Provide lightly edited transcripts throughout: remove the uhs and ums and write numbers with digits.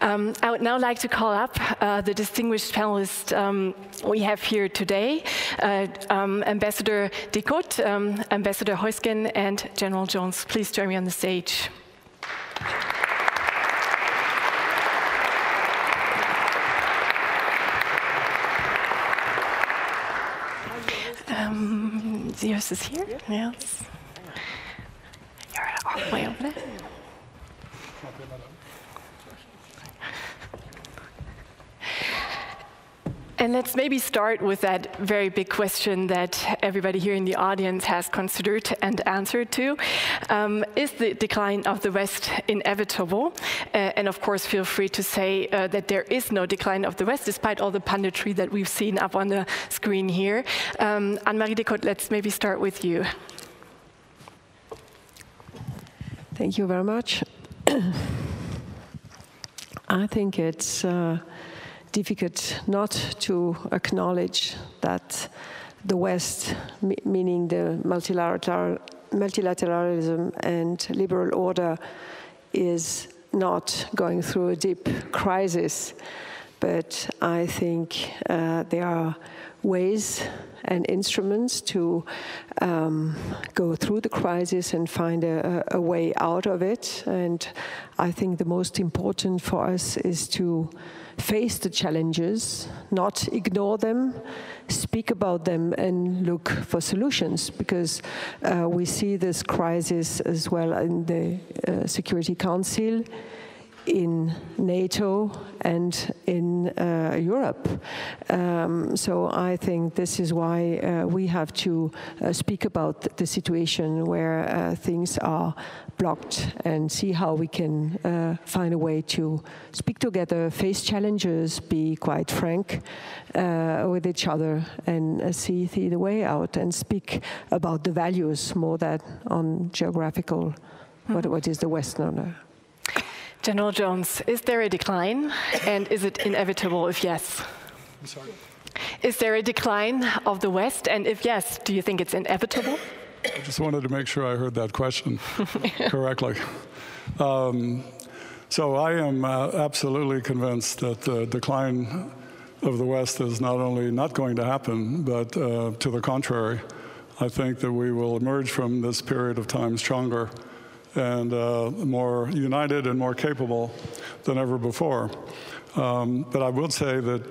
I would now like to call up the distinguished panelists we have here today, Ambassador de Cotte, Ambassador Heusgen, and General Jones. Please join me on the stage. Yours is here? Yes. You're all the way over there. And let's maybe start with that very big question that everybody here in the audience has considered and answered to. Is the decline of the West inevitable? And of course, feel free to say that there is no decline of the West, despite all the punditry that we've seen up on the screen here. Anne-Marie de Cotte, let's maybe start with you. Thank you very much. I think it's difficult not to acknowledge that the West, meaning the multilateralism and liberal order, is not going through a deep crisis. But I think there are ways and instruments to go through the crisis and find a way out of it. And I think the most important for us is to face the challenges, not ignore them, speak about them, and look for solutions, because we see this crisis as well in the Security Council, in NATO, and in Europe. So I think this is why we have to speak about the situation where things are blocked and see how we can find a way to speak together, face challenges, be quite frank with each other, and see the way out, and speak about the values more than on geographical, what is the West now. General Jones, is there a decline, and is it inevitable if yes? I'm sorry? Is there a decline of the West, and if yes, do you think it's inevitable? I just wanted to make sure I heard that question correctly. So I am absolutely convinced that the decline of the West is not only not going to happen, but to the contrary. I think that we will emerge from this period of time stronger and more united and more capable than ever before. But I will say that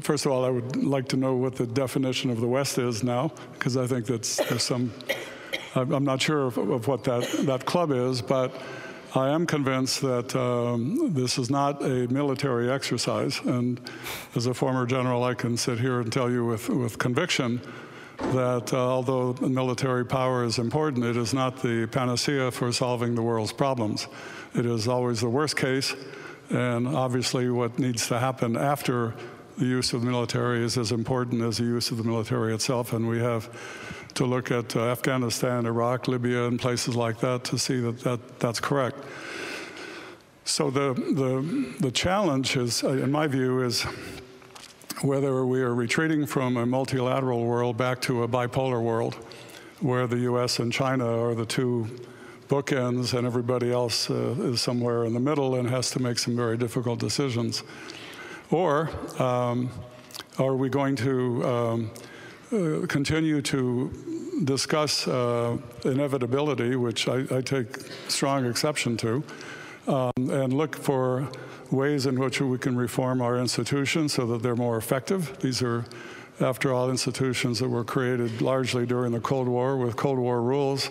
first of all, I would like to know what the definition of the West is now, because I think there's some, I'm not sure of what that club is, but I am convinced that this is not a military exercise. And as a former general, I can sit here and tell you with conviction that although military power is important, it is not the panacea for solving the world's problems. It is always the worst case, and obviously what needs to happen after the use of the military is as important as the use of the military itself, and we have to look at Afghanistan, Iraq, Libya, and places like that to see that's correct. So the challenge is, in my view, is whether we are retreating from a multilateral world back to a bipolar world, where the US and China are the two bookends and everybody else is somewhere in the middle and has to make some very difficult decisions. Or are we going to continue to discuss inevitability, which I take strong exception to, and look for ways in which we can reform our institutions so that they're more effective. These are, after all, institutions that were created largely during the Cold War with Cold War rules.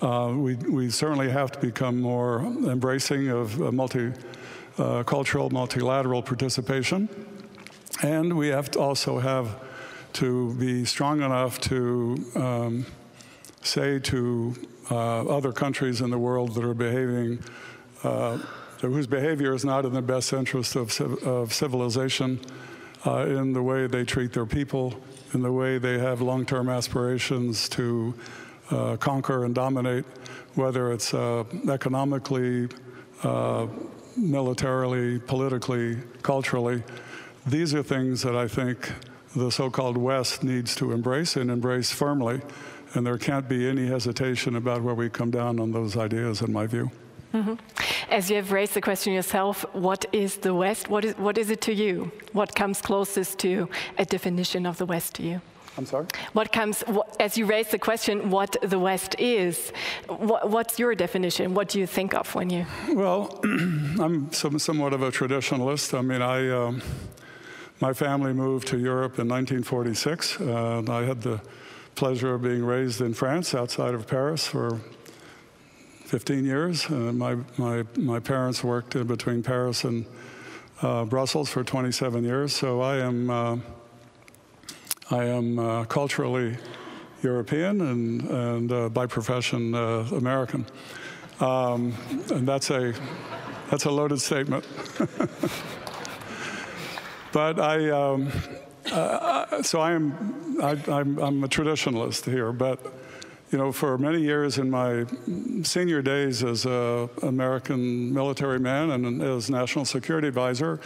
We certainly have to become more embracing of multicultural, multilateral participation. And we have to also have to be strong enough to say to other countries in the world that are behaving whose behavior is not in the best interest of civilization, in the way they treat their people, in the way they have long-term aspirations to conquer and dominate, whether it's economically, militarily, politically, culturally. These are things that I think the so-called West needs to embrace, and embrace firmly, and there can't be any hesitation about where we come down on those ideas, in my view. Mm-hmm. As you have raised the question yourself, what is the West? What is it to you? What comes closest to a definition of the West to you? I'm sorry? As you raise the question, what the West is, what's your definition? What do you think of when you... Well, I'm somewhat of a traditionalist. I mean, my family moved to Europe in 1946. I had the pleasure of being raised in France, outside of Paris, for 15 years. My parents worked in between Paris and Brussels for 27 years, so I am culturally European and by profession American, and that's a loaded statement. But I'm a traditionalist here. But you know, for many years in my senior days as an American military man and as national security advisor,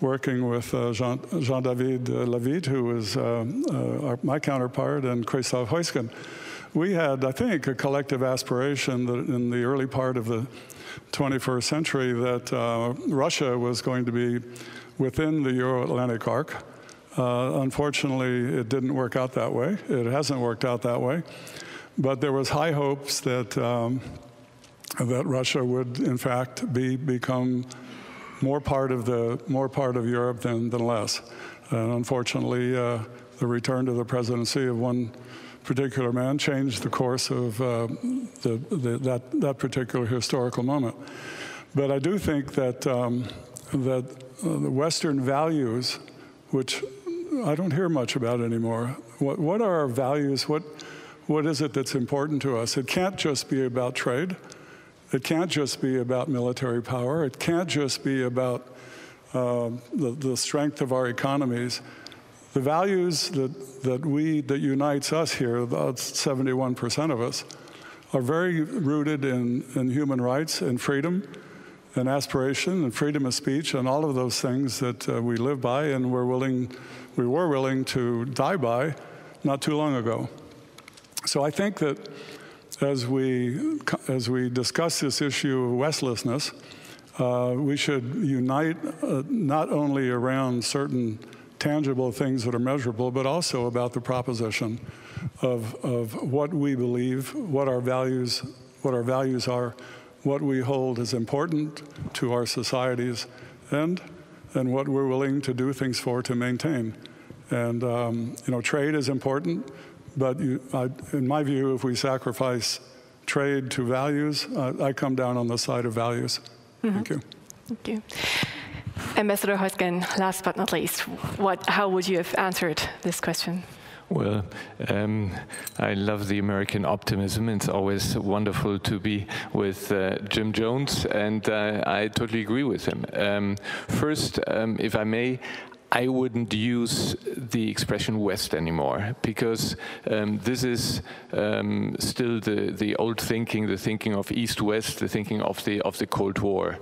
working with Jean-David Lavitte, who was my counterpart, and Christoph Heusgen, we had, I think, a collective aspiration that in the early part of the 21st century that Russia was going to be within the Euro-Atlantic arc. Unfortunately, it didn't work out that way. It hasn't worked out that way. But there was high hopes that that Russia would, in fact, become more part of Europe than less. And unfortunately, the return to the presidency of one particular man changed the course of that particular historical moment. But I do think that the Western values, which I don't hear much about anymore, what are our values? What is it that's important to us? It can't just be about trade. It can't just be about military power. It can't just be about the strength of our economies. The values that unites us here, about 71% of us, are very rooted in human rights and freedom and aspiration and freedom of speech and all of those things that we live by and we were willing to die by not too long ago. So I think that as we discuss this issue of Westlessness, we should unite not only around certain tangible things that are measurable, but also about the proposition of what we believe, what our values are, what we hold as important to our societies, and what we're willing to do things for to maintain. And you know, trade is important. But in my view, if we sacrifice trade to values, I come down on the side of values. Mm-hmm. Thank you. Thank you. Ambassador Heusgen, last but not least, how would you have answered this question? Well, I love the American optimism. It's always wonderful to be with Jim Jones, and I totally agree with him. First, if I may, I wouldn't use the expression West anymore, because this is still the old thinking, the thinking of East-West, the thinking of the Cold War.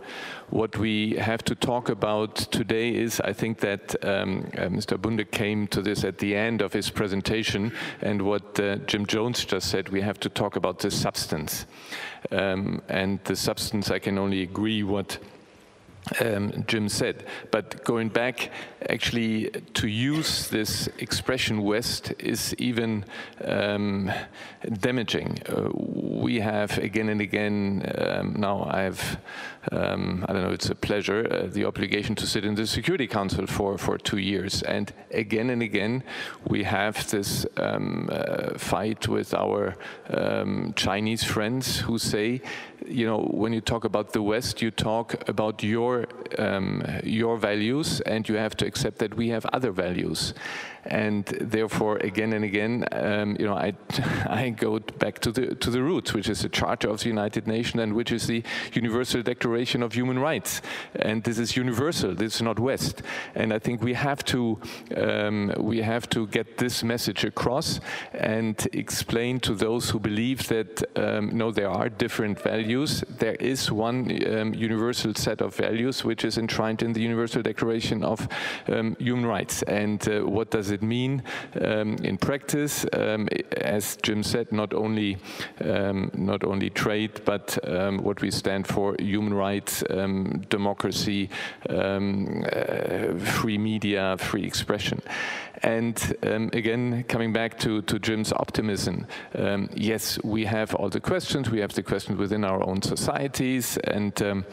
What we have to talk about today is, I think that Mr. Bunde came to this at the end of his presentation, and what Jim Jones just said, we have to talk about the substance. And the substance, I can only agree what Jim said. But going back, actually, to use this expression West is even damaging. We have again and again, now I have, I don't know, it's a pleasure, the obligation to sit in the Security Council for 2 years. And again, we have this fight with our Chinese friends who say, you know, when you talk about the West, you talk about your values, and you have to accept that we have other values. And therefore, again and again, you know, I go back to the roots, which is the Charter of the United Nations, and which is the Universal Declaration of Human Rights. And this is universal. This is not West. And I think we have to get this message across and explain to those who believe that no, there are different values. There is one universal set of values, which which is enshrined in the Universal Declaration of Human Rights. And what does it mean in practice? As Jim said, not only trade, but what we stand for: human rights, democracy, free media, free expression. And again, coming back to Jim's optimism, yes, we have all the questions. We have the questions within our own societies, and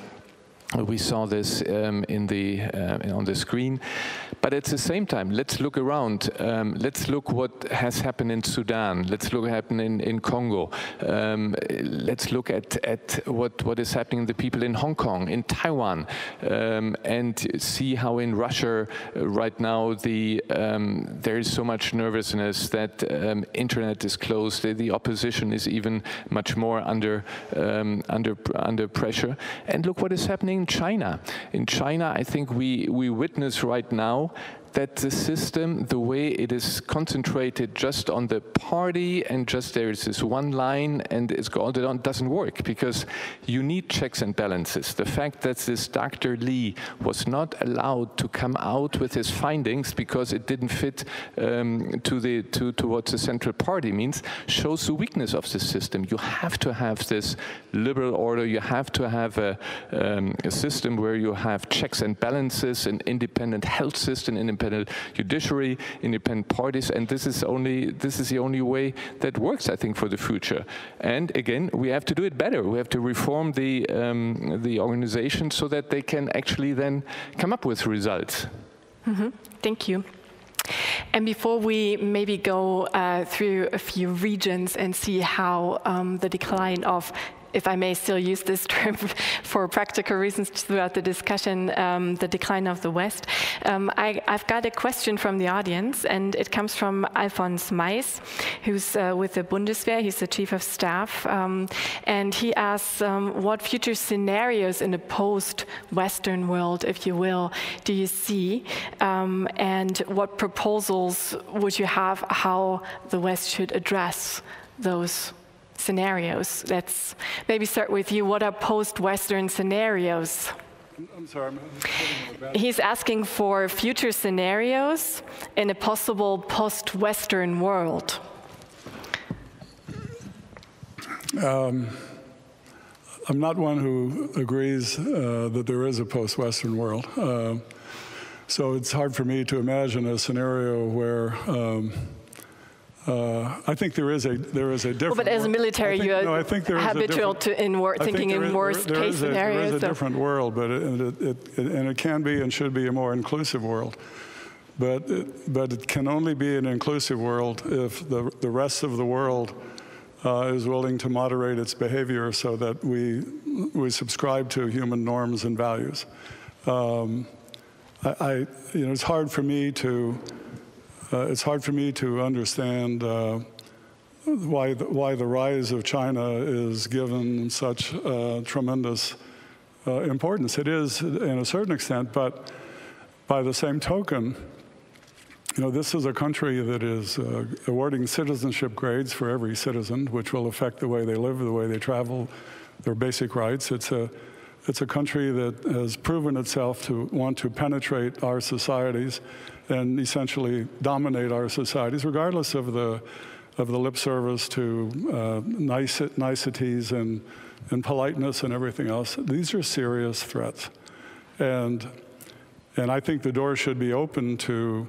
we saw this on the screen. But at the same time, let's look around. Let's look what has happened in Sudan. Let's look what happened in Congo. Let's look at what is happening to the people in Hong Kong, in Taiwan, and see how in Russia right now there is so much nervousness that internet is closed. The opposition is even much more under pressure. And look what is happening in China. In China, I think we witness right now that the system, the way it is concentrated just on the party and just there is this one line and it's all on, doesn't work, because you need checks and balances. The fact that this Dr. Lee was not allowed to come out with his findings because it didn't fit to what the central party means shows the weakness of the system. You have to have this liberal order. You have to have a system where you have checks and balances, an independent health system, independent judiciary, independent parties, and this is the only way that works, I think, for the future. And again, we have to do it better. We have to reform the organization so that they can actually then come up with results. Mm-hmm. Thank you. And before we maybe go through a few regions and see how the decline of, if I may still use this term for practical reasons throughout the discussion, the decline of the West, I've got a question from the audience, and it comes from Alphonse Mais, who's with the Bundeswehr. He's the Chief of Staff, and he asks, what future scenarios in a post-Western world, if you will, do you see, and what proposals would you have how the West should address those scenarios? Let's maybe start with you. What are post-Western scenarios? I'm sorry. He's asking for future scenarios in a possible post-Western world. I'm not one who agrees that there is a post-Western world. So it's hard for me to imagine a scenario where I think there is a different. Well, but as a military, you're habitual to thinking in worst-case scenarios. There is a different world, but it can be and should be a more inclusive world. But it can only be an inclusive world if the rest of the world is willing to moderate its behavior so that we subscribe to human norms and values. It's hard for me to. It's hard for me to understand why the rise of China is given such tremendous importance. It is, in a certain extent, but by the same token, this is a country that is awarding citizenship grades for every citizen, which will affect the way they live, the way they travel, their basic rights. It's a country that has proven itself to want to penetrate our societies and essentially dominate our societies, regardless of the lip service to niceties and politeness and everything else. These are serious threats, and I think the door should be open to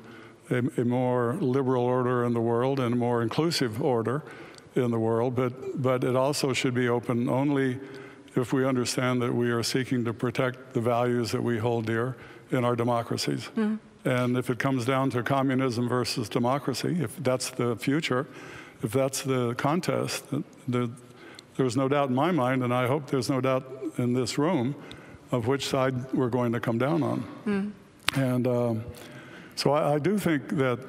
a more liberal order in the world and a more inclusive order in the world. But it also should be open only if we understand that we are seeking to protect the values that we hold dear in our democracies. Mm. And if it comes down to communism versus democracy, if that's the future, if that's the contest, there's no doubt in my mind, and I hope there's no doubt in this room, of which side we're going to come down on. Mm. And so I do think that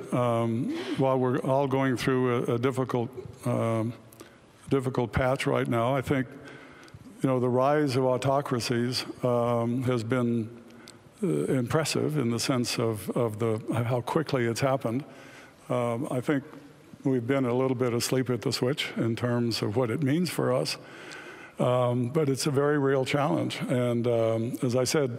while we're all going through a difficult patch right now, I think the rise of autocracies has been impressive in the sense of how quickly it's happened. I think we've been a little bit asleep at the switch in terms of what it means for us, but it's a very real challenge. And as I said,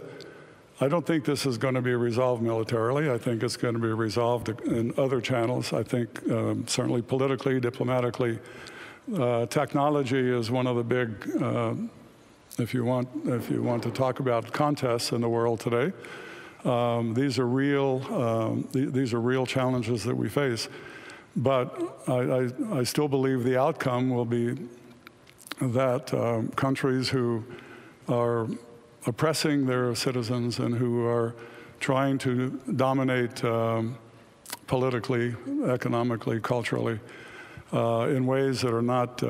I don't think this is going to be resolved militarily. I think it's going to be resolved in other channels. I think certainly politically, diplomatically. Technology is one of the big, if you want to talk about contests in the world today. These are real challenges that we face. But I still believe the outcome will be that countries who are oppressing their citizens and who are trying to dominate politically, economically, culturally, in ways that are not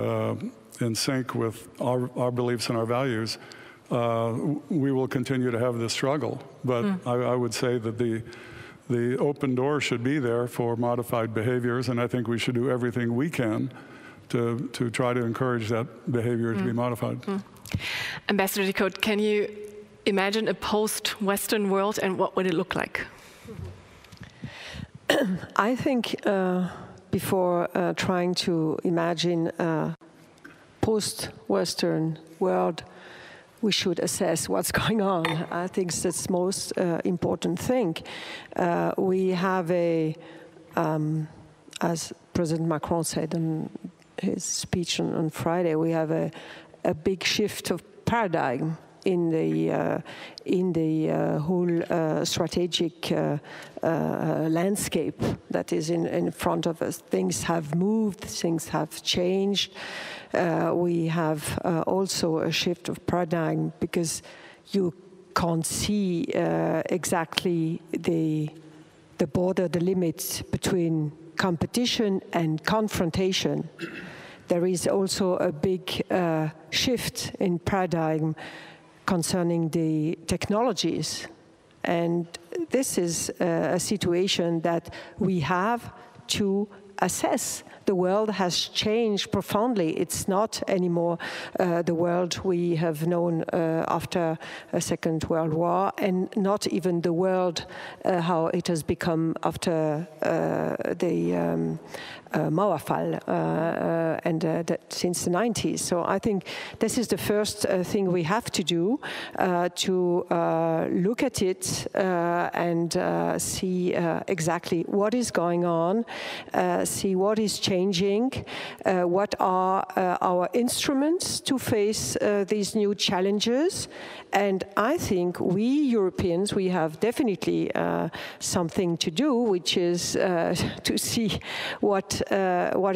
in sync with our beliefs and our values, we will continue to have this struggle. But I would say that the open door should be there for modified behaviors, and I think we should do everything we can to try to encourage that behavior to be modified. Ambassador de Cote, can you imagine a post-Western world, and what would it look like? I think before trying to imagine a post-Western world, we should assess what's going on. I think that's the most important thing. We have as President Macron said in his speech on Friday, we have a big shift of paradigm in the whole strategic landscape that is in front of us. Things have moved, things have changed. We have also a shift of paradigm because you can't see exactly the border, the limits between competition and confrontation. There is also a big shift in paradigm concerning the technologies. And this is a situation that we have to assess. The world has changed profoundly. It's not anymore the world we have known after a Second World War, and not even the world how it has become after the Mauerfall and since the 90s. So I think this is the first thing we have to do, to look at it and see exactly what is going on, see what is changing, what are our instruments to face these new challenges. And I think we Europeans, we have definitely something to do, which is to see what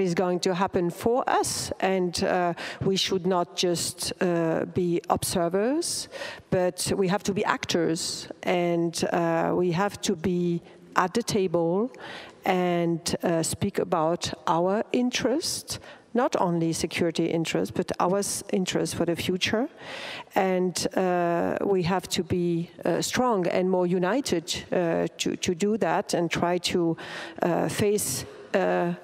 is going to happen for us. And we should not just be observers, but we have to be actors, and we have to be at the table and speak about our interest, not only security interest, but our interest for the future. And we have to be strong and more united to do that, and try to face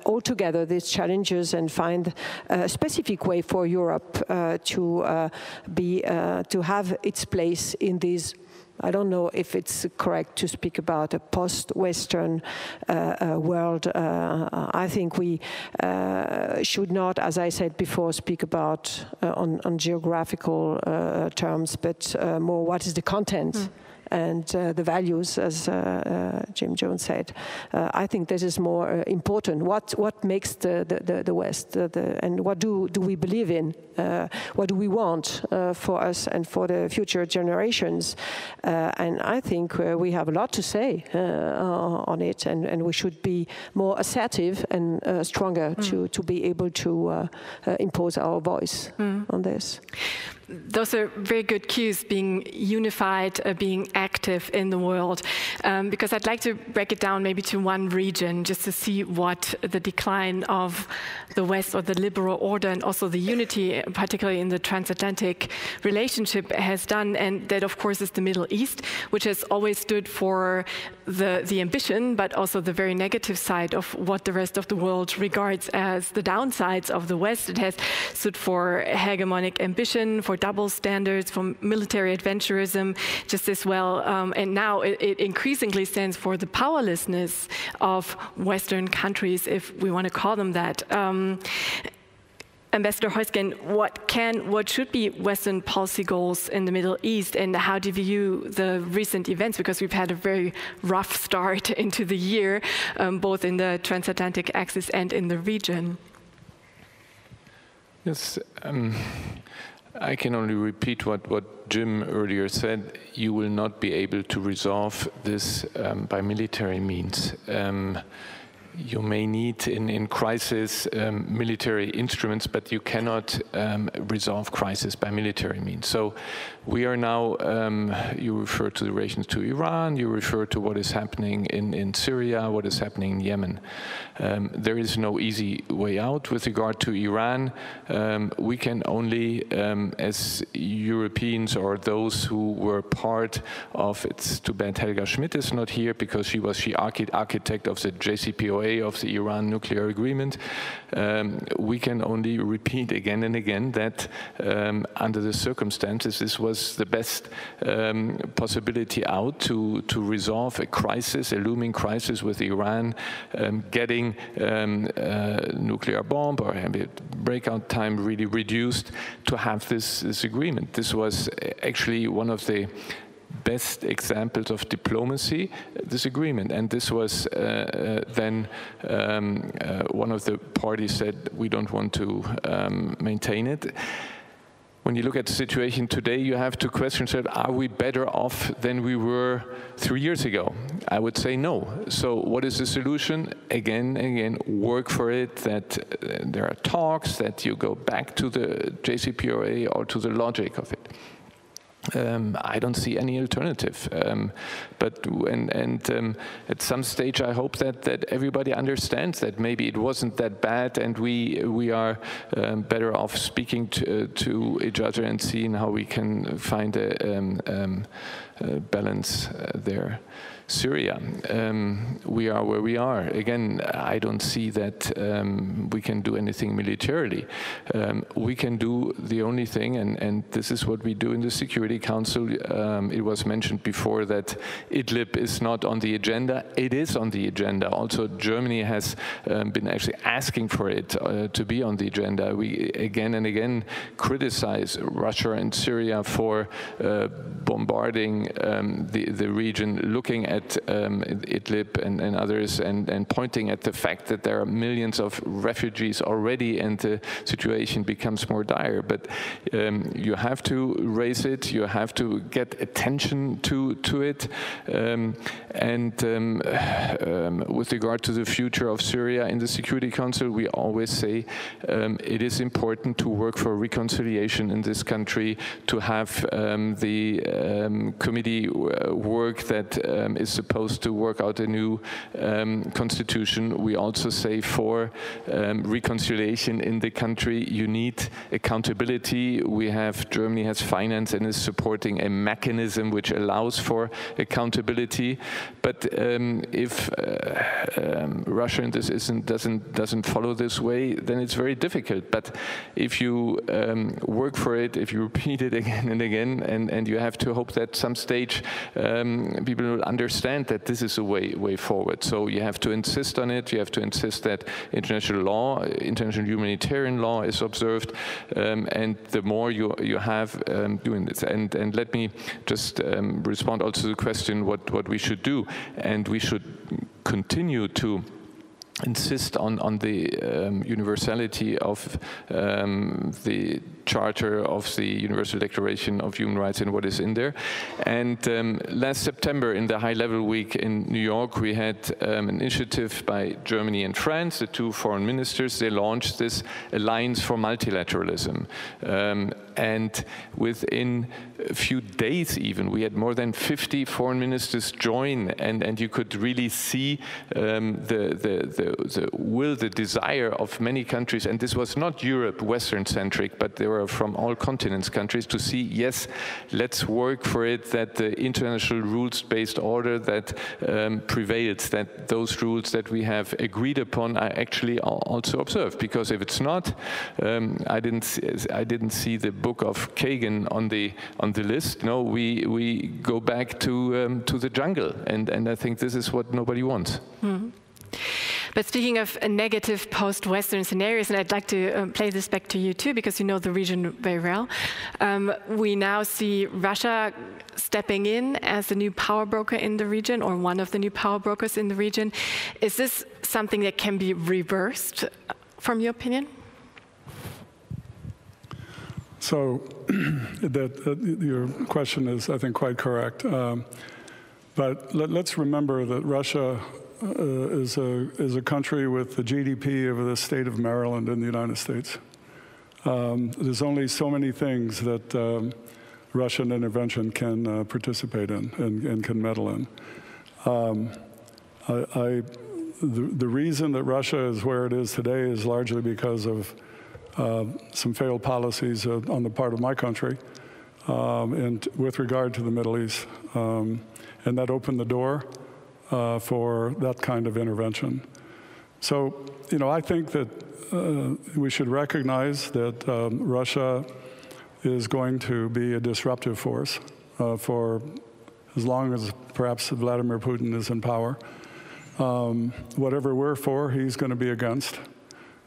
all together these challenges and find a specific way for Europe to have its place in these. I don't know if it's correct to speak about a post-Western world. I think we should not, as I said before, speak about on geographical terms, but more what is the content and the values, as Jim Jones said. I think this is more important. What makes the West, and what do we believe in? What do we want for us and for the future generations? And I think we have a lot to say on it, and we should be more assertive and stronger to be able to impose our voice on this. Those are very good cues, being unified, being active in the world. Because I'd like to break it down maybe to one region, just to see what the decline of the West, or the liberal order, and also the unity, particularly in the transatlantic relationship, has done. And that, of course, is the Middle East, which has always stood for the ambition, but also the very negative side of what the rest of the world regards as the downsides of the West. It has stood for hegemonic ambition, for double standards, for military adventurism, just as well. And now it increasingly stands for the powerlessness of Western countries, if we want to call them that. Ambassador Heusgen, what should be Western policy goals in the Middle East, and how do you view the recent events? Because we've had a very rough start into the year, both in the transatlantic axis and in the region. Yes, I can only repeat what Jim earlier said. You will not be able to resolve this by military means. You may need, in crisis, military instruments, but you cannot resolve crisis by military means. So we are now, you refer to the relations to Iran, you refer to what is happening in Syria, what is happening in Yemen. There is no easy way out with regard to Iran. We can only, as Europeans or those who were part of, it's too bad Helga Schmidt is not here because she was the architect of the JCPOA, of the Iran nuclear agreement. We can only repeat again and again that under the circumstances, this was the best possibility out to resolve a crisis, a looming crisis with Iran, getting nuclear bomb or breakout time really reduced to have this agreement. This was actually one of the best examples of diplomacy, this agreement. And this was then one of the parties said, we don't want to maintain it. When you look at the situation today, you have to question, are we better off than we were 3 years ago? I would say no. So what is the solution? Again, work for it, that there are talks, that you go back to the JCPOA or to the logic of it. I don't see any alternative, but at some stage I hope that everybody understands that maybe it wasn't that bad, and we are better off speaking to each other and seeing how we can find a balance there. Syria, we are where we are. Again, I don't see that we can do anything militarily. We can do the only thing, and this is what we do in the Security Council. It was mentioned before that Idlib is not on the agenda. It is on the agenda. Also, Germany has been actually asking for it to be on the agenda. We again and again criticize Russia and Syria for bombarding the region, looking at Idlib and others, and pointing at the fact that there are millions of refugees already, and the situation becomes more dire. But you have to raise it, you have to get attention to it, with regard to the future of Syria in the Security Council, we always say it is important to work for reconciliation in this country, to have the committee work that is supposed to work out a new constitution. We also say for reconciliation in the country, you need accountability. Germany has finance and is supporting a mechanism which allows for accountability. But if Russia in this doesn't follow this way, then it's very difficult. But if you work for it, if you repeat it again and again, and you have to hope that some stage people will understand that this is a way forward. So you have to insist on it. You have to insist that international law, international humanitarian law is observed, and the more you have doing this. And let me just respond also to the question what we should do, and we should continue to insist on the universality of the Charter of the Universal Declaration of Human Rights and what is in there. And last September, in the high-level week in New York, we had an initiative by Germany and France, the two foreign ministers. They launched this Alliance for Multilateralism. And within a few days even, we had more than 50 foreign ministers join, and you could really see the will, the desire of many countries, and this was not Europe, Western-centric, but they were from all continents countries, to see, yes, let's work for it, that the international rules-based order that prevails, that those rules that we have agreed upon are actually also observed. Because if it's not, I didn't see the book of Kagan on the list. No, we go back to the jungle, and I think this is what nobody wants. Mm-hmm. But speaking of negative post-Western scenarios, and I'd like to play this back to you too, because you know the region very well. We now see Russia stepping in as the new power broker in the region, or one of the new power brokers in the region. Is this something that can be reversed, from your opinion? So your question is, I think, quite correct. But let's remember that Russia is a country with the GDP of the state of Maryland in the United States. There's only so many things that Russian intervention can participate in and can meddle in. The reason that Russia is where it is today is largely because of some failed policies on the part of my country and with regard to the Middle East. And that opened the door for that kind of intervention. So, you know, I think that we should recognize that Russia is going to be a disruptive force for as long as perhaps Vladimir Putin is in power. Whatever we're for, he's going to be against.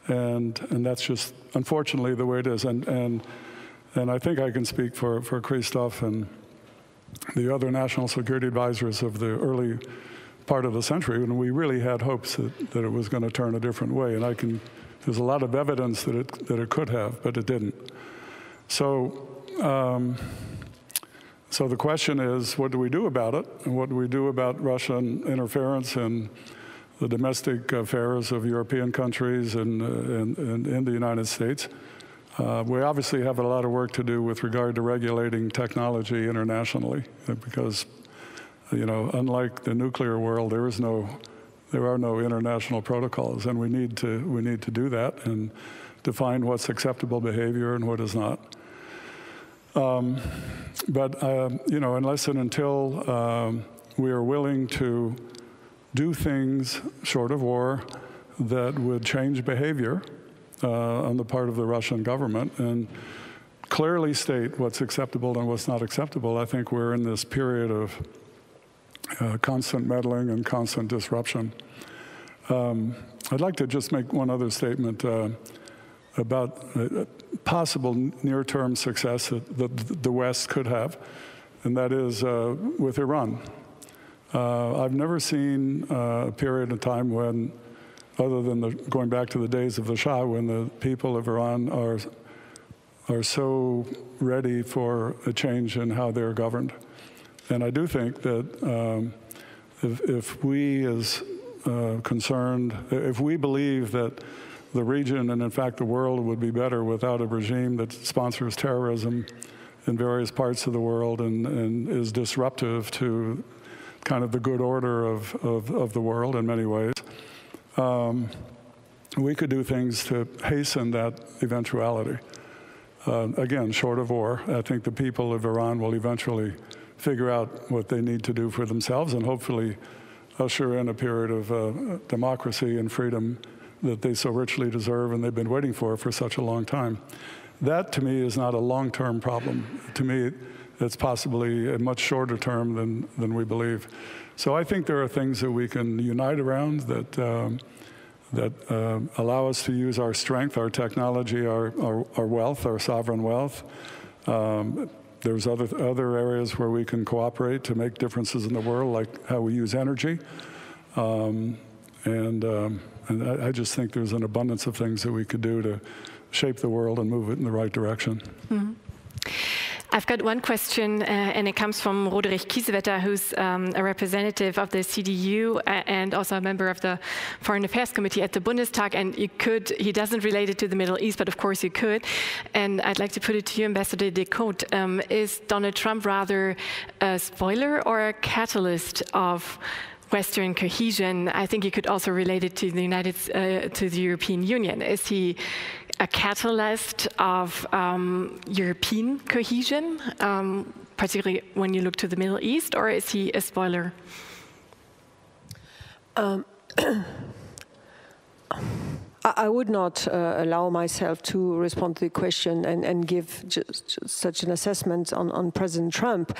And that's just, unfortunately, the way it is. And I think I can speak for Christoph and the other national security advisors of the early part of the century, when we really had hopes that it was going to turn a different way. And there's a lot of evidence that it could have, but it didn't. So, so the question is, what do we do about it? And what do we do about Russian interference in the domestic affairs of European countries and in the United States? We obviously have a lot of work to do with regard to regulating technology internationally, because, you know, unlike the nuclear world, there are no international protocols, and we need to do that and define what's acceptable behavior and what is not. But you know, unless and until we are willing to do things short of war that would change behavior on the part of the Russian government and clearly state what's acceptable and what's not acceptable, I think we're in this period of constant meddling and constant disruption. I'd like to just make one other statement about possible near-term success that the West could have, and that is with Iran. I've never seen a period of time when, other than going back to the days of the Shah, when the people of Iran are so ready for a change in how they're governed. And I do think that if we as concerned, if we believe that the region and in fact the world would be better without a regime that sponsors terrorism in various parts of the world and is disruptive to kind of the good order of the world in many ways, we could do things to hasten that eventuality. Again, short of war, I think the people of Iran will eventually figure out what they need to do for themselves and hopefully usher in a period of democracy and freedom that they so richly deserve and they've been waiting for such a long time. That, to me, is not a long-term problem. To me, it's possibly a much shorter term than we believe. So I think there are things that we can unite around that allow us to use our strength, our technology, our wealth, our sovereign wealth. There's other areas where we can cooperate to make differences in the world, like how we use energy. And I just think there's an abundance of things that we could do to shape the world and move it in the right direction. Mm-hmm. I've got one question, and it comes from Roderich Kiesewetter, who's a representative of the CDU and also a member of the Foreign Affairs Committee at the Bundestag. And he doesn't relate it to the Middle East, but of course you could. And I'd like to put it to you, Ambassador de Cote. Is Donald Trump rather a spoiler or a catalyst of Western cohesion? I think you could also relate it to the European Union. Is he a catalyst of European cohesion, particularly when you look to the Middle East, or is he a spoiler? I would not allow myself to respond to the question and give just such an assessment on President Trump,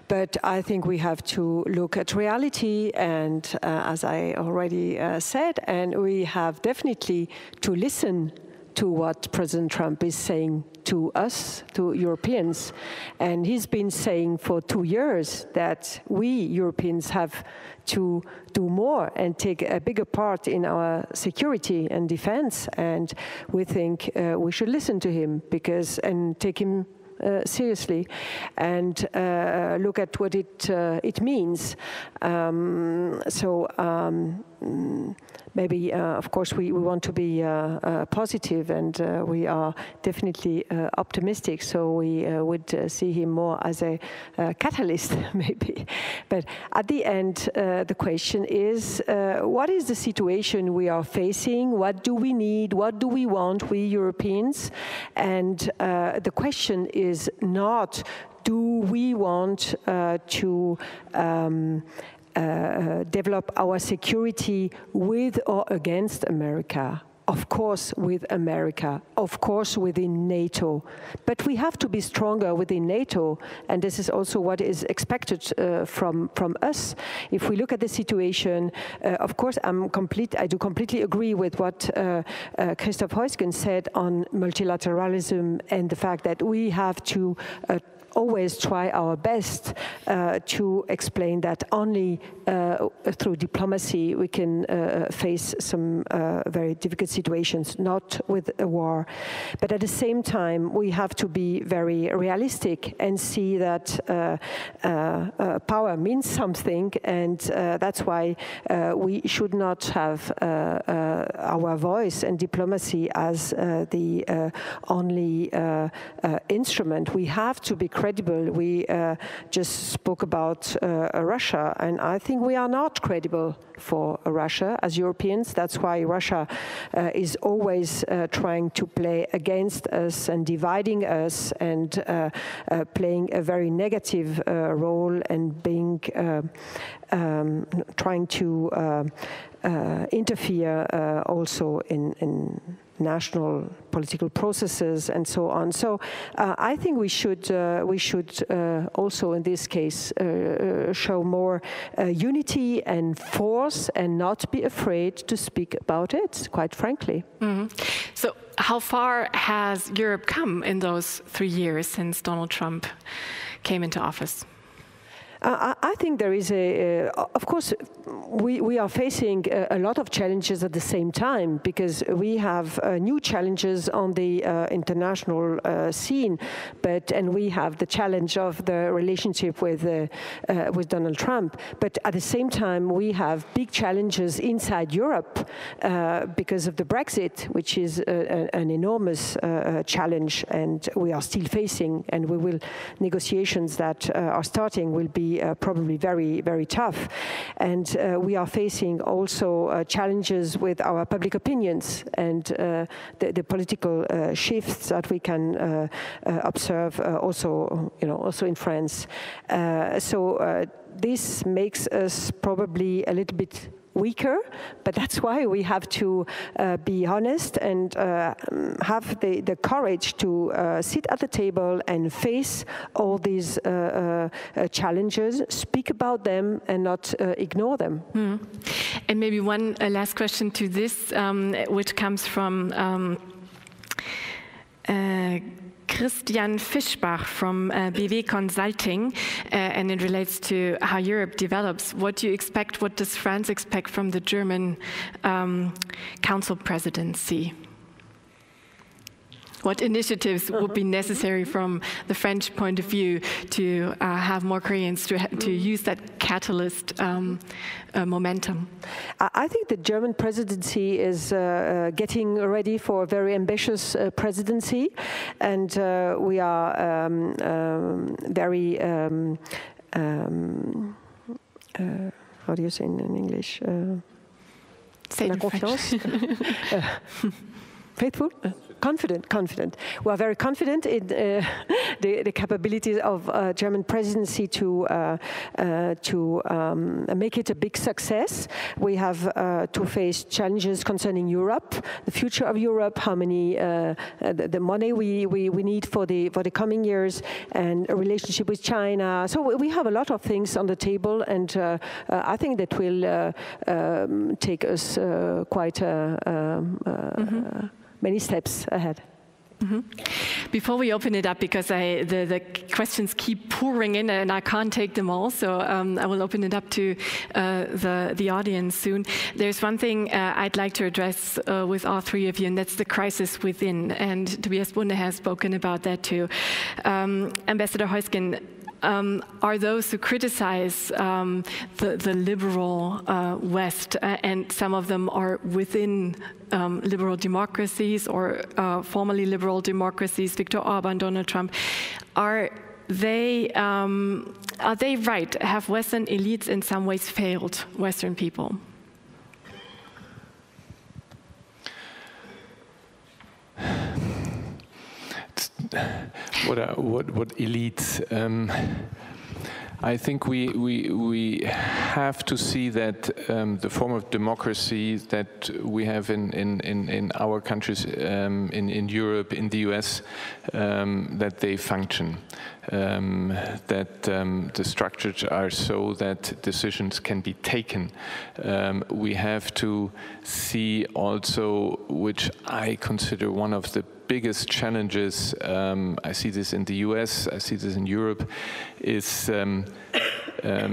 but I think we have to look at reality, and as I already said, and we have definitely to listen to what President Trump is saying to us, to Europeans. And he's been saying for 2 years that we Europeans have to do more and take a bigger part in our security and defense. And we think we should listen to him and take him seriously and look at what it means. Maybe, of course, we want to be positive, and we are definitely optimistic, so we would see him more as a catalyst, maybe. But at the end, the question is, what is the situation we are facing? What do we need? What do we want, we Europeans? And the question is not, do we want to develop our security with or against America? Of course with America, of course within NATO. But we have to be stronger within NATO, and this is also what is expected from us. If we look at the situation, of course I do completely agree with what Christoph Heusgen said on multilateralism and the fact that we have to always try our best to explain that only through diplomacy we can face some very difficult situations, not with a war. But at the same time, we have to be very realistic and see that power means something, and that's why we should not have our voice and diplomacy as the only instrument. We have to be credible. We just spoke about Russia, and I think we are not credible for Russia as Europeans. That's why Russia is always trying to play against us and dividing us and playing a very negative role and being trying to interfere also in national political processes and so on. So I think we should also in this case show more unity and force and not be afraid to speak about it, quite frankly. Mm-hmm. So how far has Europe come in those 3 years since Donald Trump came into office? I think there is of course, we are facing a lot of challenges at the same time, because we have new challenges on the international scene, and we have the challenge of the relationship with Donald Trump. But at the same time, we have big challenges inside Europe because of the Brexit, which is an enormous challenge, and we are still facing, and negotiations that are starting will be probably very, very tough. And we are facing also challenges with our public opinions and the political shifts that we can observe also in France. So this makes us probably a little bit weaker, but that's why we have to be honest and have the courage to sit at the table and face all these challenges, speak about them and not ignore them. Mm. And maybe one last question to this, which comes from Christian Fischbach from BW Consulting, and it relates to how Europe develops. What do you expect, what does France expect from the German Council presidency? What initiatives would be necessary from the French point of view to have more Koreans to use that catalyst momentum? I think the German presidency is getting ready for a very ambitious presidency, and we are very, how do you say in English? Say la confiance. Faithful? confident. We are very confident in the capabilities of German presidency to make it a big success. We have to face challenges concerning Europe, the future of Europe, how many the money we need for the coming years, and a relationship with China. So we have a lot of things on the table, and I think that will take us quite many steps ahead. Mm-hmm. Before we open it up, because the questions keep pouring in and I can't take them all, so I will open it up to the audience soon. There's one thing I'd like to address with all three of you, and that's the crisis within. And Tobias Bunde has spoken about that too. Ambassador Heusgen, are those who criticize the liberal West, and some of them are within liberal democracies or formerly liberal democracies, Viktor Orban, Donald Trump, are they right? Have Western elites in some ways failed Western people? What elites? I think we have to see that the form of democracy that we have in our countries, in Europe, in the US, that they function, that the structures are so that decisions can be taken. We have to see also, which I consider one of the biggest challenges, I see this in the US, I see this in Europe, is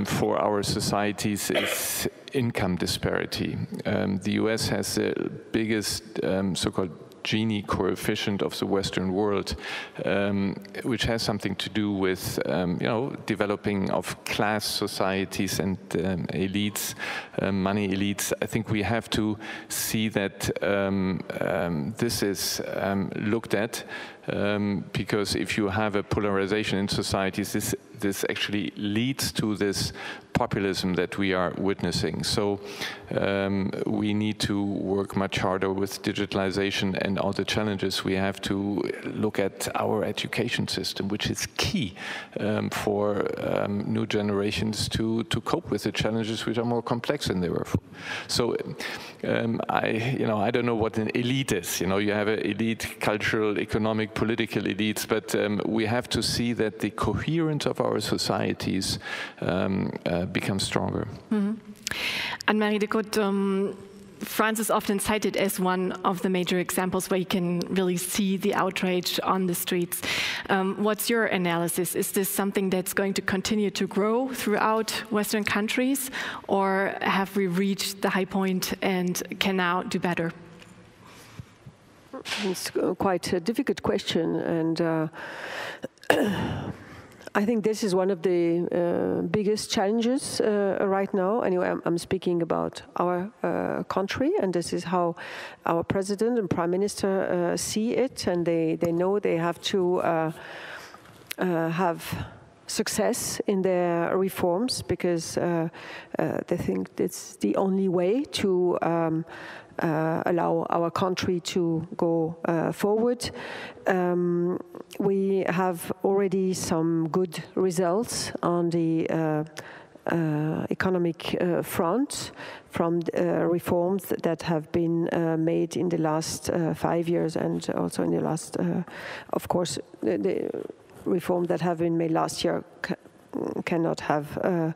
for our societies is income disparity. The US has the biggest so-called Gini coefficient of the Western world, which has something to do with developing of class societies and elites, money elites. I think we have to see that this is looked at, because if you have a polarization in societies, this actually leads to this populism that we are witnessing. So we need to work much harder with digitalization and all the challenges. We have to look at our education system, which is key for new generations to cope with the challenges which are more complex than they were. So I don't know what an elite is. You have an elite, cultural, economic, political elites, but we have to see that the coherence of our societies become stronger. Mm-hmm. Anne-Marie de Cotte, France is often cited as one of the major examples where you can really see the outrage on the streets. What's your analysis? Is this something that's going to continue to grow throughout Western countries, or have we reached the high point and can now do better? It's quite a difficult question, and I think this is one of the biggest challenges right now. Anyway, I'm speaking about our country, and this is how our president and prime minister see it, and they know they have to have success in their reforms, because they think it's the only way to allow our country to go forward. We have already some good results on the economic front from reforms that have been made in the last 5 years, and also in the last, of course, the reform that have been made last year cannot have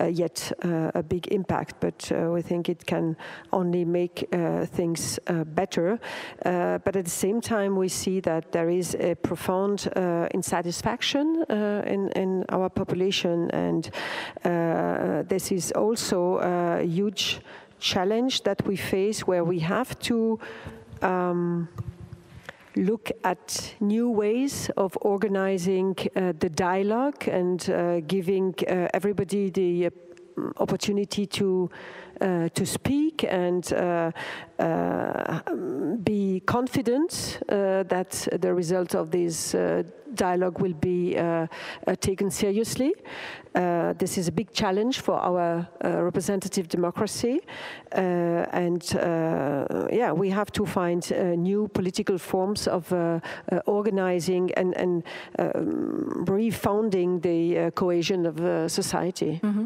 yet a big impact, but we think it can only make things better. But at the same time, we see that there is a profound insatisfaction in our population, and this is also a huge challenge that we face, where we have to look at new ways of organizing the dialogue and giving everybody the opportunity to speak and be confident that the result of this dialogue will be taken seriously. This is a big challenge for our representative democracy, and yeah, we have to find new political forms of organizing and refounding the cohesion of society. Mm-hmm.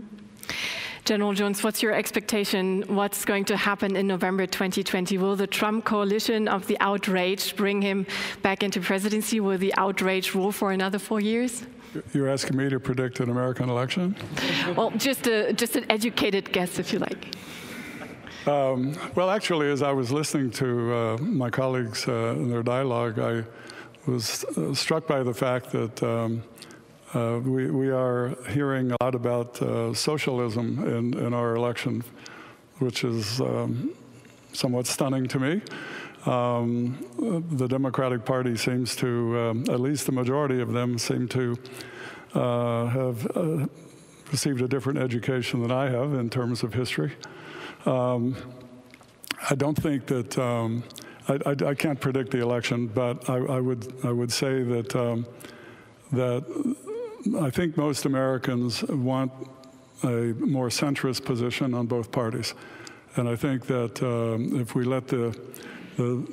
General Jones, what's your expectation? What's going to happen in November 2020? Will the Trump coalition of the outraged bring him back into presidency? Will the outrage rule for another 4 years? You're asking me to predict an American election? Well, just an educated guess, if you like. Well, actually, as I was listening to my colleagues in their dialogue, I was struck by the fact that we are hearing a lot about socialism in our election, which is somewhat stunning to me. The Democratic Party seems to, at least the majority of them, seem to have received a different education than I have in terms of history. I don't think that, I can't predict the election, but I would say that I think most Americans want a more centrist position on both parties. And I think that if we let the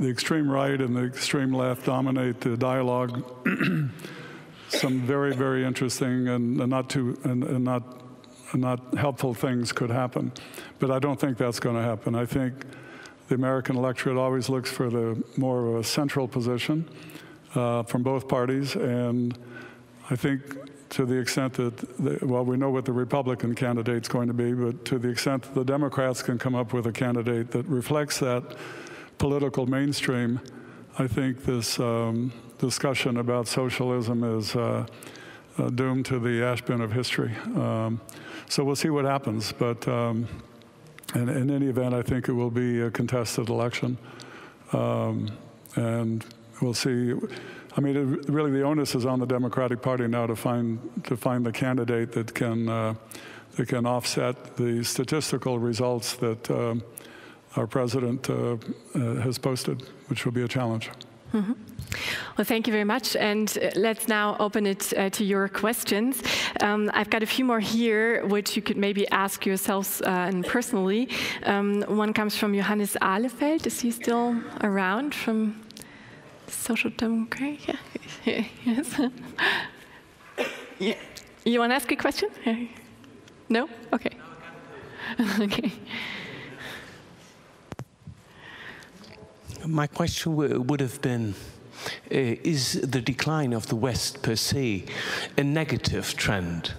extreme right and the extreme left dominate the dialogue, some very, very interesting and not helpful things could happen. But I don't think that's going to happen. I think the American electorate always looks for the more of a central position from both parties, and I think to the extent that, well, we know what the Republican candidate's going to be, but to the extent that the Democrats can come up with a candidate that reflects that political mainstream, I think this discussion about socialism is doomed to the ash bin of history. So we'll see what happens, but in any event, I think it will be a contested election, and we'll see. I mean, really, the onus is on the Democratic Party now to find the candidate that can offset the statistical results that our president has posted, which will be a challenge. Mm-hmm. Well, thank you very much, and let's now open it to your questions. I've got a few more here, which you could maybe ask yourselves and personally. One comes from Johannes Ahlefeld. Is he still around from Social Democrat? Yeah. Yes. Yeah. You want to ask a question? No? Okay. Okay. My question would have been, is the decline of the West per se a negative trend?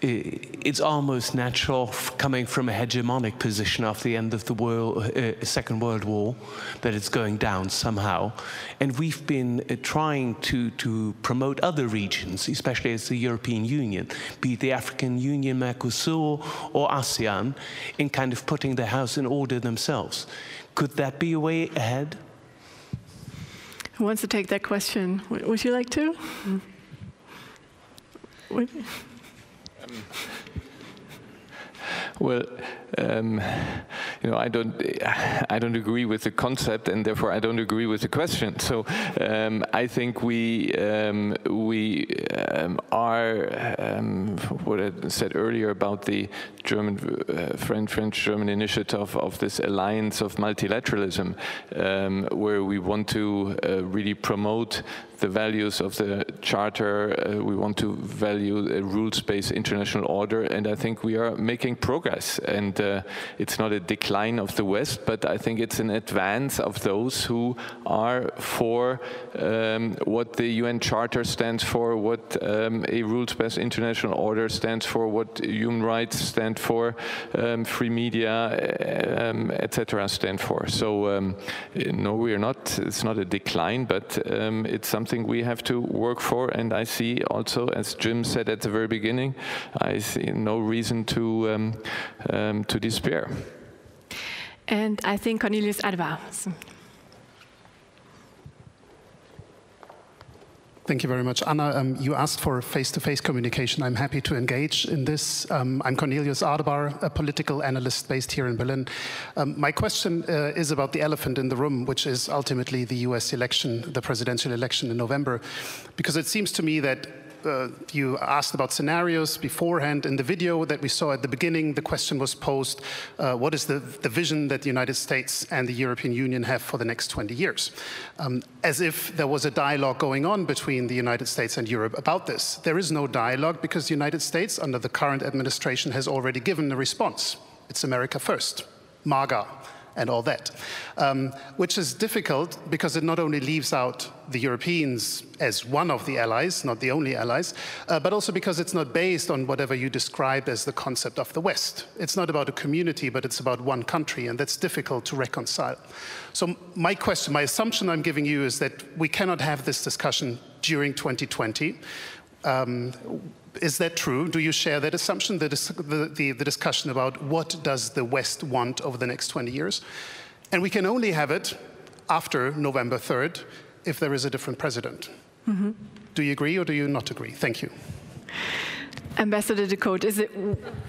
It's almost natural, coming from a hegemonic position after the end of the Second World War, that it's going down somehow. And we've been trying to promote other regions, especially as the European Union, be it the African Union, Mercosur, or ASEAN, in kind of putting the house in order themselves. Could that be a way ahead? Who wants to take that question? Would you like to? Well, you know, I don't agree with the concept, and therefore I don't agree with the question. So I think we are what I said earlier about the French-German initiative of this alliance of multilateralism, where we want to really promote the values of the Charter. We want to value a rules-based international order, and I think we are making progress. And it's not a decline of the West, but I think it's an advance of those who are for what the UN Charter stands for, what a rules-based international order stands for, what human rights stand for, free media, etc. stand for. So no, we are not. It's not a decline, but it's something we have to work for. And I see also, as Jim said at the very beginning, I see no reason to despair. And I think Cornelius Adwa. Thank you very much. Anna, you asked for face-to-face communication. I'm happy to engage in this. I'm Cornelius Adebar, a political analyst based here in Berlin. My question is about the elephant in the room, which is ultimately the US election, the presidential election in November. Because it seems to me that you asked about scenarios beforehand. In the video that we saw at the beginning, the question was posed, what is the vision that the United States and the European Union have for the next 20 years? As if there was a dialogue going on between the United States and Europe about this. There is no dialogue because the United States, under the current administration, has already given a response. It's America first, MAGA, and all that, which is difficult because it not only leaves out the Europeans as one of the allies, not the only allies, but also because it's not based on whatever you describe as the concept of the West. It's not about a community, but it's about one country, and that's difficult to reconcile. So my question, my assumption I'm giving you is that we cannot have this discussion during 2020. Is that true? Do you share that assumption, the discussion about what does the West want over the next 20 years? And we can only have it after November 3rd if there is a different president. Mm-hmm. Do you agree or do you not agree? Thank you. Ambassador de Cote, is it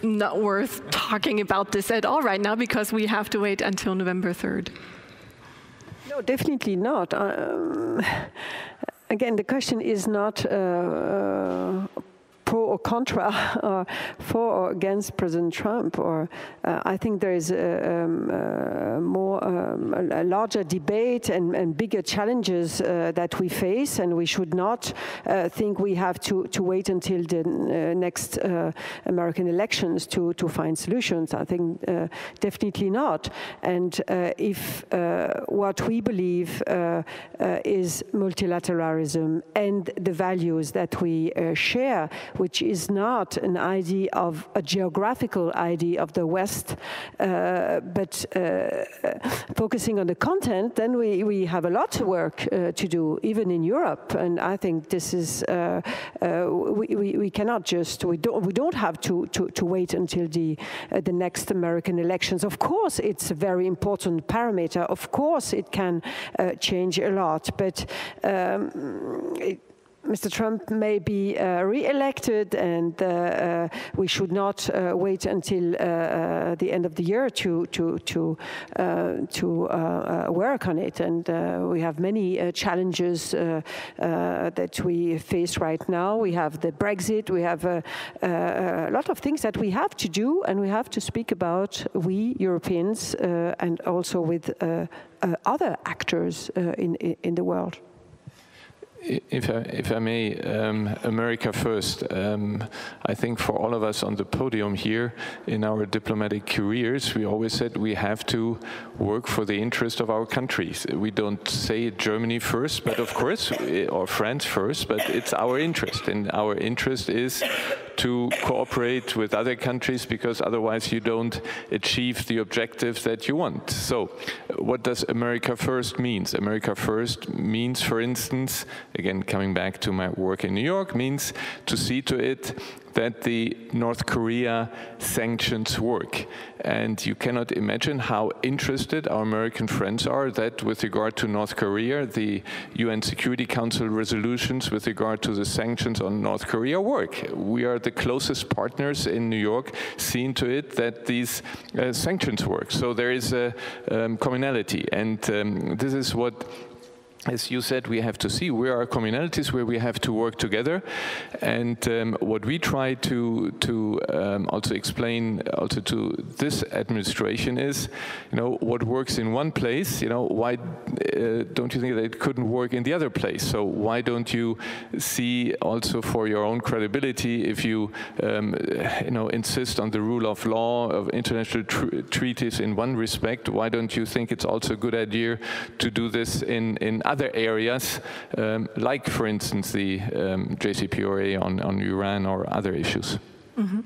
not worth talking about this at all right now because we have to wait until November 3rd? No, definitely not. Again, the question is not pro or contra, or for or against President Trump. Or I think there is a larger debate and bigger challenges that we face, and we should not think we have to wait until the next American elections to find solutions. I think definitely not. And if what we believe is multilateralism and the values that we share, which is not an idea of a geographical idea of the West, but focusing on the content, then we have a lot of work to do, even in Europe. And I think this is we cannot just we don't have to wait until the next American elections. Of course, it's a very important parameter. Of course, it can change a lot, but. Mr. Trump may be re-elected, and we should not wait until the end of the year to work on it. And we have many challenges that we face right now. We have the Brexit. We have a lot of things that we have to do, and we have to speak about, we Europeans, and also with other actors in the world. If I may, America first. I think for all of us on the podium here, in our diplomatic careers, we always said we have to work for the interest of our countries. We don't say Germany first, but of course, or France first, but it's our interest. And our interest is to cooperate with other countries, because otherwise you don't achieve the objectives that you want. So what does America first mean? America first means, for instance, again, coming back to my work in New York, means to see to it that the North Korea sanctions work. And you cannot imagine how interested our American friends are that with regard to North Korea, the UN Security Council resolutions with regard to the sanctions on North Korea work. We are the closest partners in New York, seeing to it that these sanctions work. So there is a commonality, and this is what, as you said, we have to see. We are communalities where we have to work together, and what we try to also explain also to this administration is, what works in one place, why don't you think that it couldn't work in the other place? So why don't you see also for your own credibility, if you insist on the rule of law of international treaties in one respect, why don't you think it's also a good idea to do this in other areas, like, for instance, the JCPOA on Iran or other issues? Mm-hmm.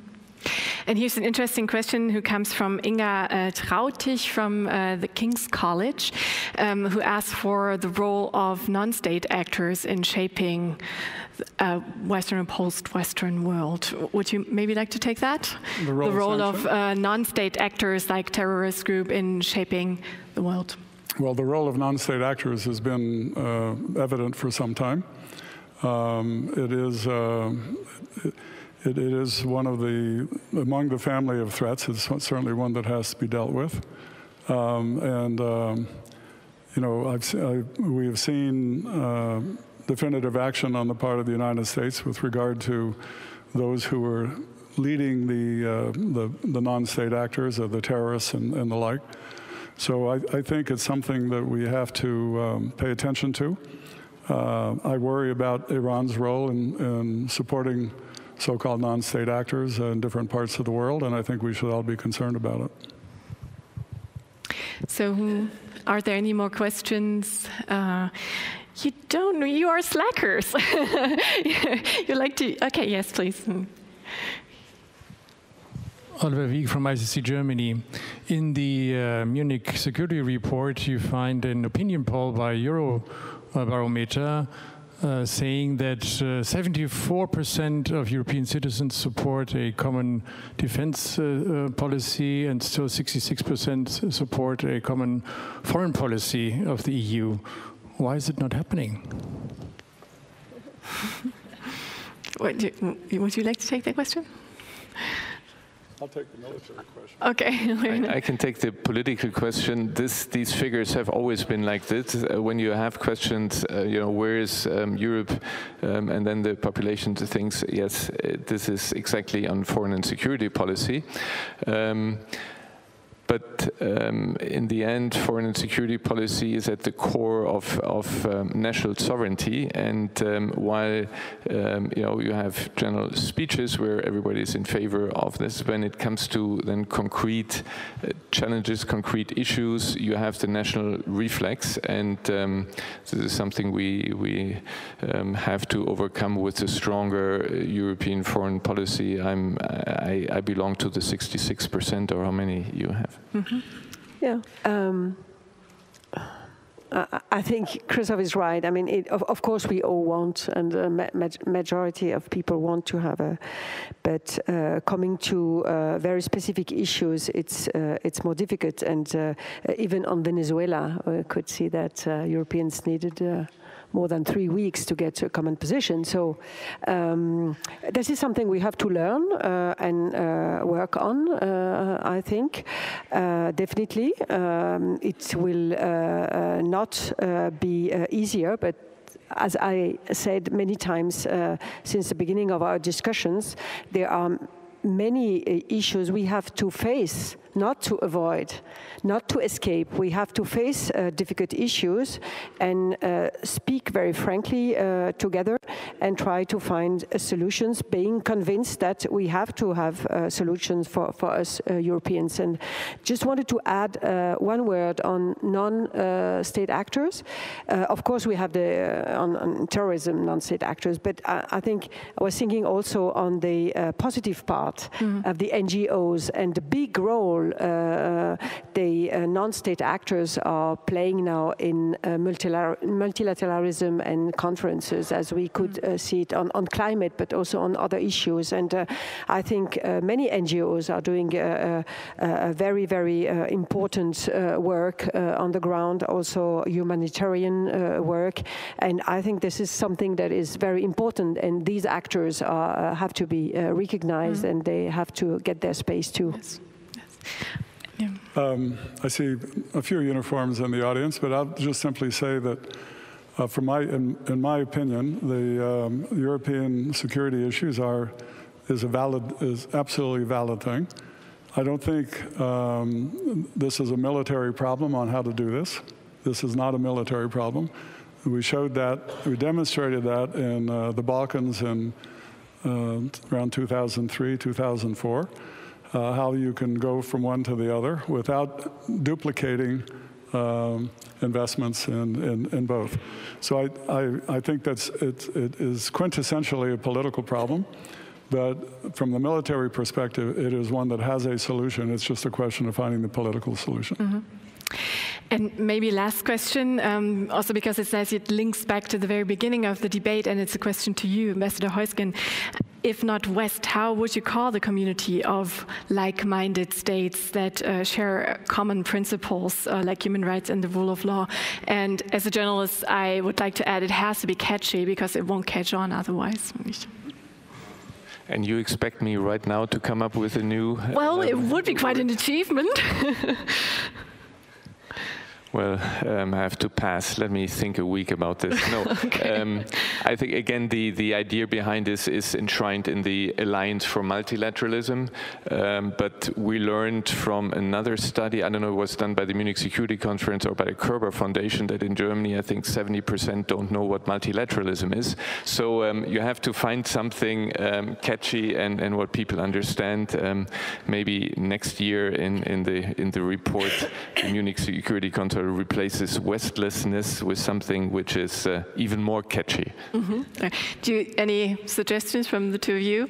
And here's an interesting question who comes from Inga Trautig from the King's College, who asks for the role of non-state actors in shaping a Western and post-Western world. Would you maybe like to take that? The role of non-state actors like terrorist group in shaping the world. Well, the role of non-state actors has been evident for some time. It is one of among the family of threats. It's certainly one that has to be dealt with. You know, we have seen definitive action on the part of the United States with regard to those who were leading the non-state actors, the terrorists and the like. So I think it's something that we have to pay attention to. I worry about Iran's role in supporting so-called non-state actors in different parts of the world, and I think we should all be concerned about it. So, are there any more questions? You don't know, you are slackers. You like to, okay, yes, please. Oliver Wieg from ICC Germany. In the Munich security report, you find an opinion poll by Eurobarometer saying that 74% of European citizens support a common defense policy, and still 66% support a common foreign policy of the EU. Why is it not happening? Would you like to take that question? I'll take the military question. Okay. I can take the political question. These figures have always been like this. When you have questions, you know, where is Europe, and then the population thinks, yes, this is exactly on foreign and security policy. But in the end, foreign and security policy is at the core of national sovereignty. And while you know, you have general speeches where everybody is in favor of this, when it comes to then concrete challenges, concrete issues, you have the national reflex, and this is something we have to overcome with a stronger European foreign policy. I belong to the 66%, or how many you have? Mm-hmm. Yeah, I think Christoph is right. I mean, of course we all want, and the majority of people want to have but coming to very specific issues, it's more difficult. And even on Venezuela, we could see that Europeans needed more than 3 weeks to get to a common position. So this is something we have to learn and work on, I think. Definitely. It will not be easier, but as I said many times since the beginning of our discussions, there are many issues we have to face, not to avoid, not to escape. We have to face difficult issues and speak very frankly together and try to find solutions, being convinced that we have to have solutions for us Europeans. And just wanted to add one word on non-state actors. Of course, we have on terrorism, non-state actors, but I think I was thinking also on the positive part of the NGOs and the big role the non-state actors are playing now in multilateralism and conferences, as we could see it on climate, but also on other issues. And I think many NGOs are doing a very, very important work on the ground, also humanitarian work. And I think this is something that is very important, and these actors have to be recognized, and they have to get their space too. Yes. Yes. Yeah. I see a few uniforms in the audience, but I'll just simply say that, in my opinion, the European security issues is absolutely valid thing. I don't think this is a military problem on how to do this. This is not a military problem. We showed that, we demonstrated that in the Balkans in around 2003, 2004. How you can go from one to the other without duplicating investments in both. So I think it is quintessentially a political problem, but from the military perspective, it is one that has a solution. It's just a question of finding the political solution. Mm-hmm. And maybe last question, also because it says it links back to the very beginning of the debate, and it's a question to you, Ambassador Heusgen. if not West, how would you call the community of like-minded states that share common principles like human rights and the rule of law? And as a journalist, I would like to add it has to be catchy because it won't catch on otherwise. And you expect me right now to come up with a new... Well, it would be quite an achievement. Well, I have to pass. Let me think a week about this. No, Okay. I think, again, the idea behind this is enshrined in the Alliance for Multilateralism. But we learned from another study, I don't know, it was done by the Munich Security Conference or by the Kerber Foundation, that in Germany, I think 70% don't know what multilateralism is. So you have to find something catchy and what people understand. Maybe next year in the report, the Munich Security Conference replaces Westlessness with something which is even more catchy. Mm-hmm. Any suggestions from the two of you?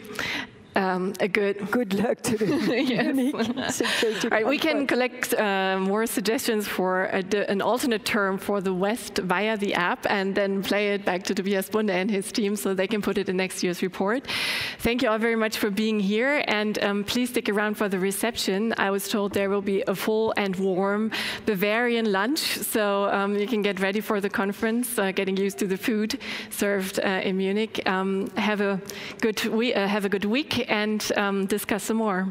Good luck to the Munich Security. Right, we can collect more suggestions for an alternate term for the West via the app and then play it back to Tobias Bunde and his team so they can put it in next year's report. Thank you all very much for being here, and please stick around for the reception. I was told there will be a full and warm Bavarian lunch, so you can get ready for the conference, getting used to the food served in Munich. Have a good week and discuss some more.